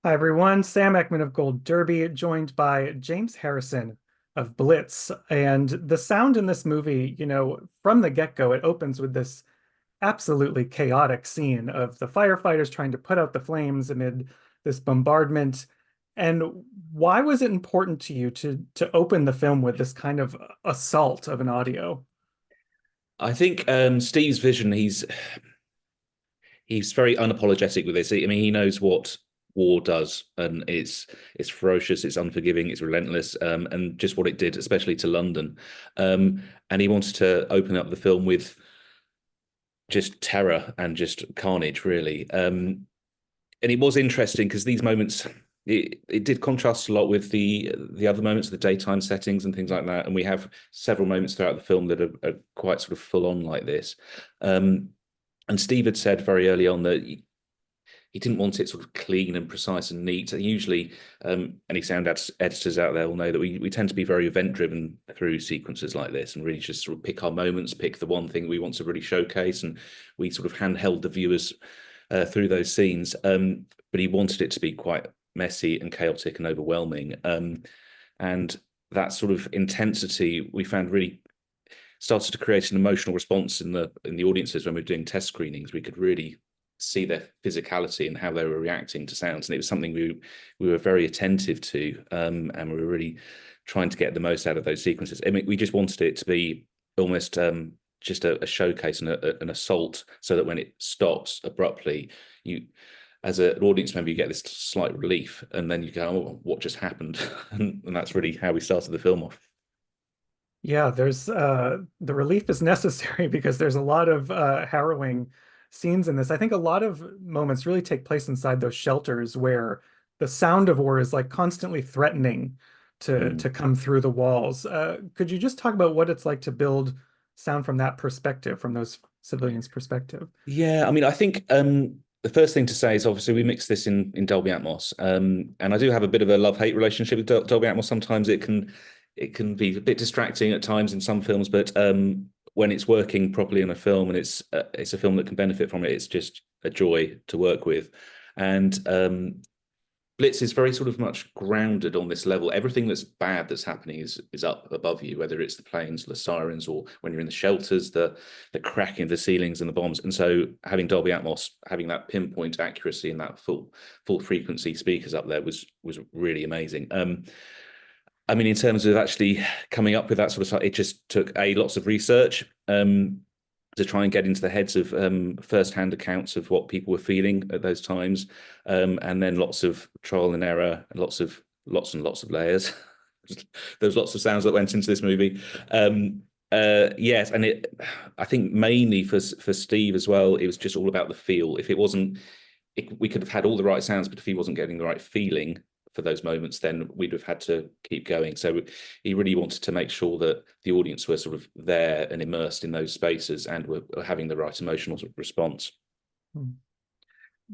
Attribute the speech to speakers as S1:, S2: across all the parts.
S1: Hi, everyone. Sam Eckmann of Gold Derby, joined by James Harrison of Blitz. And the sound in this movie, from the get-go, it opens with this absolutely chaotic scene of the firefighters trying to put out the flames amid this bombardment. And why was it important to you to open the film with this kind of assault of an audio?
S2: I think Steve's vision, he's very unapologetic with this. I mean, he knows what war does, and it's ferocious, it's unforgiving, it's relentless, and just what it did, especially to London. And he wanted to open up the film with just terror and just carnage, really. And it was interesting because these moments, it did contrast a lot with the other moments, the daytime settings and things like that. And we have several moments throughout the film that are quite sort of full on like this. Um, and Steve had said very early on that he didn't want it sort of clean and precise and neat. And usually, any editors out there will know that we tend to be very event driven through sequences like this and really just sort of pick our moments, pick the one thing we want to really showcase, and we sort of handheld the viewers through those scenes. But he wanted it to be quite messy and chaotic and overwhelming. And that sort of intensity we found really started to create an emotional response in the audiences when we were doing test screenings. We could really see their physicality and how they were reacting to sounds, and it was something we were very attentive to, and we were really trying to get the most out of those sequences. I mean, we just wanted it to be almost just a showcase and an assault, so that when it stops abruptly, you, as an audience member, you get this slight relief, and then you go, "Oh, what just happened?" And that's really how we started the film off.
S1: Yeah, there's the relief is necessary because there's a lot of harrowing scenes in this. I think a lot of moments really take place inside those shelters where the sound of war is like constantly threatening to
S2: Mm.
S1: come through the walls. Could you just talk about what it's like to build sound from that perspective, from those civilians' perspective?
S2: Yeah, I mean, I think the first thing to say is obviously we mix this in Dolby Atmos, and I do have a bit of a love-hate relationship with Dolby Atmos. Sometimes it can be a bit distracting at times in some films, but when it's working properly in a film and it's a film that can benefit from it, it's just a joy to work with. And Blitz is very sort of much grounded on this level. Everything that's bad that's happening is up above you, whether it's the planes, the sirens, or when you're in the shelters, the cracking of the ceilings and the bombs. And so having Dolby Atmos, having that pinpoint accuracy and that full frequency speakers up there was really amazing. I mean, in terms of actually coming up with that sort of stuff, it just took lots of research. To try and get into the heads of first-hand accounts of what people were feeling at those times, and then lots of trial and error, and lots and lots of layers. There's lots of sounds that went into this movie. Yes, and I think mainly for Steve as well, it was just all about the feel. If it wasn't, we could have had all the right sounds, but if he wasn't getting the right feeling for those moments, then we'd have had to keep going. So he really wanted to make sure that the audience were sort of there and immersed in those spaces and were having the right emotional response.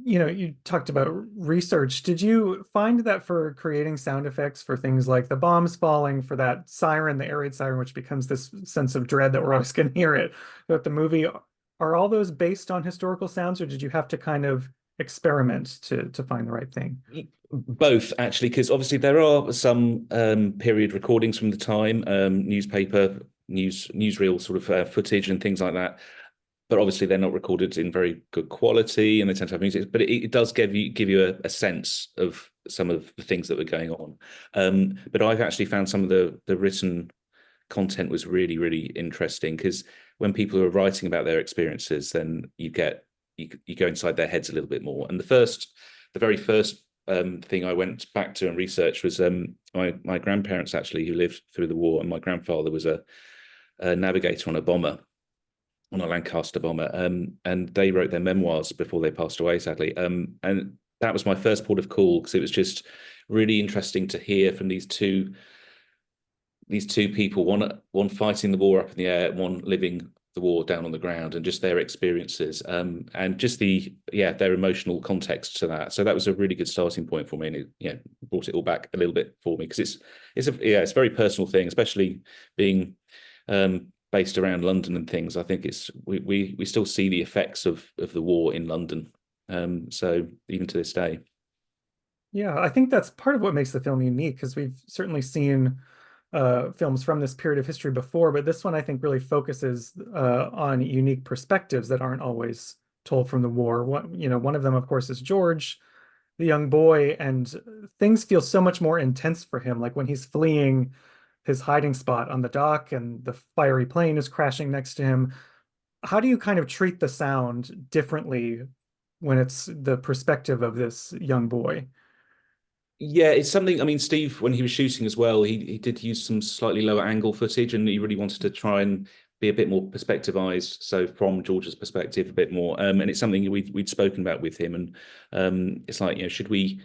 S1: You talked about research. Did you find that for creating sound effects for things like the bombs falling, for that siren, the air raid siren, which becomes this sense of dread that we're always going to hear it, that the movie, are all those based on historical sounds, or did you have to kind of experiment to find the right thing?
S2: Both, actually, because obviously there are some period recordings from the time, newspaper, newsreel sort of footage and things like that. But obviously they're not recorded in very good quality, and they tend to have music. But it does give you a sense of some of the things that were going on. But I've actually found some of the written content was really interesting, because when people are writing about their experiences, then you go inside their heads a little bit more. And the very first thing I went back to and researched was my grandparents, actually, who lived through the war, and my grandfather was a navigator on a bomber, on a Lancaster bomber, and they wrote their memoirs before they passed away, sadly. And that was my first port of call, because it was just really interesting to hear from these two people, one fighting the war up in the air, one living the war down on the ground, and just their experiences, and just their emotional context to that. So that was a really good starting point for me, and it brought it all back a little bit for me, because it's a very personal thing, especially being based around London and things. I think we still see the effects of the war in London, so even to this day.
S1: Yeah, I think that's part of what makes the film unique because we've certainly seen films from this period of history before, but this one I think really focuses on unique perspectives that aren't always told from the war. One of them, of course, is George, the young boy, and things feel so much more intense for him, like when he's fleeing his hiding spot on the dock and the fiery plane is crashing next to him. How do you kind of treat the sound differently when it's the perspective of this young boy?
S2: Yeah, it's something. I mean, Steve, when he was shooting as well, he did use some slightly lower angle footage, and he really wanted to try and be a bit more perspectivized. So from George's perspective, a bit more. And it's something we'd spoken about with him, and it's like, should we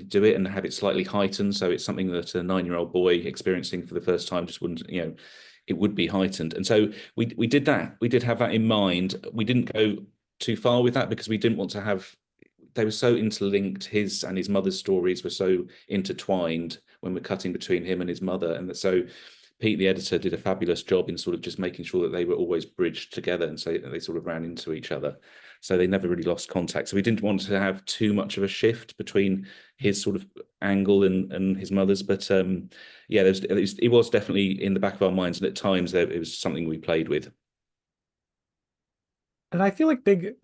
S2: do it and have it slightly heightened? So it's something that a 9-year-old boy experiencing for the first time just wouldn't, it would be heightened. And so we did that. We did have that in mind. We didn't go too far with that because we didn't want to have they were so interlinked. His and his mother's stories were so intertwined when we're cutting between him and his mother. And so Pete, the editor, did a fabulous job in sort of just making sure that they were always bridged together and so they sort of ran into each other. So they never really lost contact. So we didn't want to have too much of a shift between his sort of angle and his mother's. But yeah, it was definitely in the back of our minds. And at times it was something we played with.
S1: And I feel like big,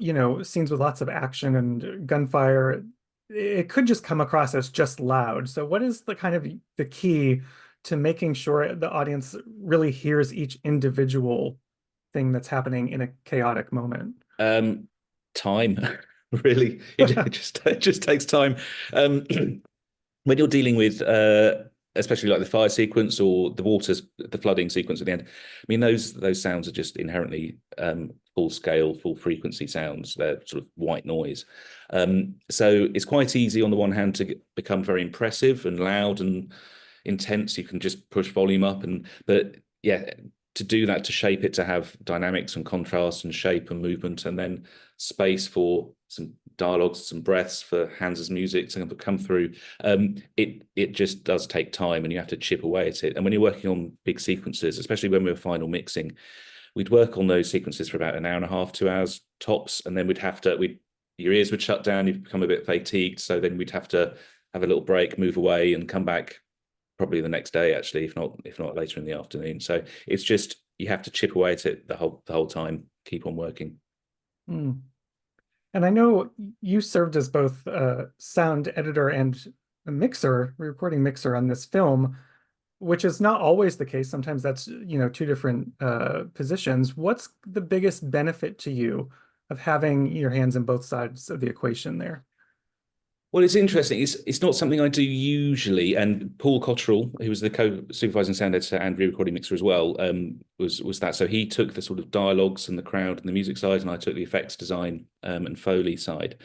S1: scenes with lots of action and gunfire, it could just come across as just loud. So what is the kind of the key to making sure the audience really hears each individual thing that's happening in a chaotic moment?
S2: Um, Time, really, it just takes time. Um, when you're dealing with especially like the fire sequence or the flooding sequence at the end, I mean those sounds are just inherently full scale, full frequency sounds. They're sort of white noise. So it's quite easy on the one hand to become very impressive and loud and intense. You can just push volume up, but yeah, to do that, to shape it, to have dynamics and contrast and shape and movement, and then space for some dialogues, some breaths for Hans's music to come through. It just does take time, and you have to chip away at it. And when you're working on big sequences, especially when we were final mixing, we'd work on those sequences for about an hour and a half, 2 hours tops, and then we your ears would shut down, you'd become a bit fatigued, so then we'd have to have a little break, move away, and come back probably the next day, actually, if not later in the afternoon. So it's just you have to chip away at it the whole time, keep on working.
S1: Hmm. And I know you served as both a sound editor and a recording mixer on this film, which is not always the case. Sometimes that's, two different positions. What's the biggest benefit to you of having your hands in both sides of the equation there?
S2: Well, it's interesting. It's not something I do usually. And Paul Cottrell, who was the co-supervising sound editor and re-recording mixer as well, was that. So he took the sort of dialogues and the crowd and the music side, and I took the effects design and Foley side.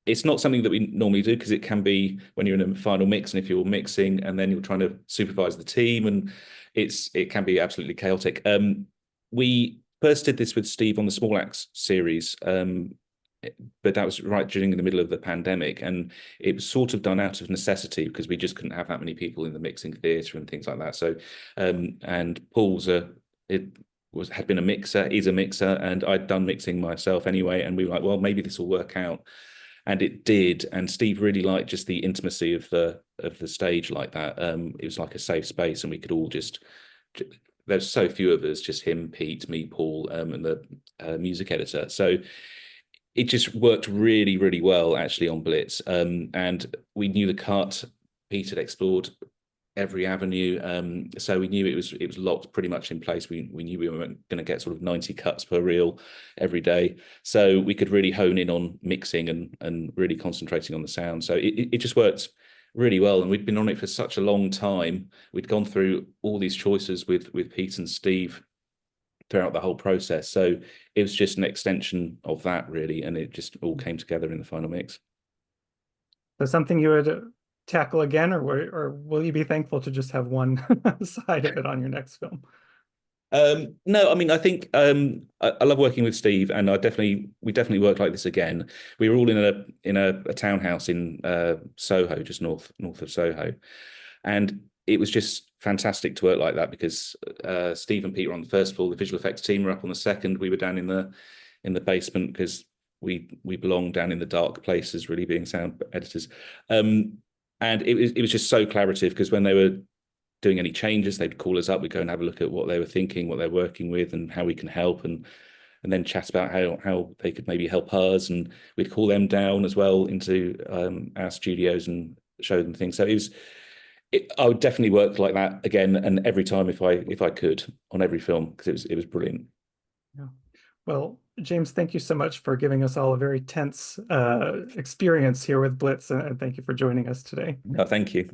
S2: It's not something that we normally do because it can be when you're in a final mix and if you're mixing and then you're trying to supervise the team and it can be absolutely chaotic. We first did this with Steve on the Small Axe series. But that was right during the middle of the pandemic, and it was sort of done out of necessity because we just couldn't have that many people in the mixing theatre and things like that. So, and Paul's had been a mixer, is a mixer, and I'd done mixing myself anyway, and we were like, well, maybe this will work out, and it did. And Steve really liked just the intimacy of the stage like that. It was like a safe space, and we could all just. There's so few of us, just him, Pete, me, Paul, and the music editor. So it just worked really, really well actually on Blitz. And we knew the cut. Pete had explored every avenue, so we knew it was locked pretty much in place. We knew we weren't going to get sort of 90 cuts per reel every day, so we could really hone in on mixing and really concentrating on the sound. So it just worked really well, and we'd been on it for such a long time. We'd gone through all these choices with Pete and Steve throughout the whole process. So it was just an extension of that, really, and it just all came together in the final mix.
S1: So something you would tackle again, or will you be thankful to just have one side of it on your next film?
S2: No, I mean, I think I love working with Steve, and we definitely work like this again. We were all in a townhouse in Soho, just north of Soho, and it was just fantastic to work like that because Steve and Pete were on the first floor, the visual effects team were up on the second. We were down in the basement because we belong down in the dark places, really being sound editors. And it was just so collaborative, because when they were doing any changes, they'd call us up, we'd go and have a look at what they were thinking, what they're working with, and how we can help, and then chat about how they could maybe help us, and we'd call them down as well into our studios and show them things. So I would definitely work like that again, and every time if I could, on every film, because it was brilliant.
S1: Yeah. Well, James, thank you so much for giving us all a very tense experience here with Blitz, and thank you for joining us today.
S2: No, thank you.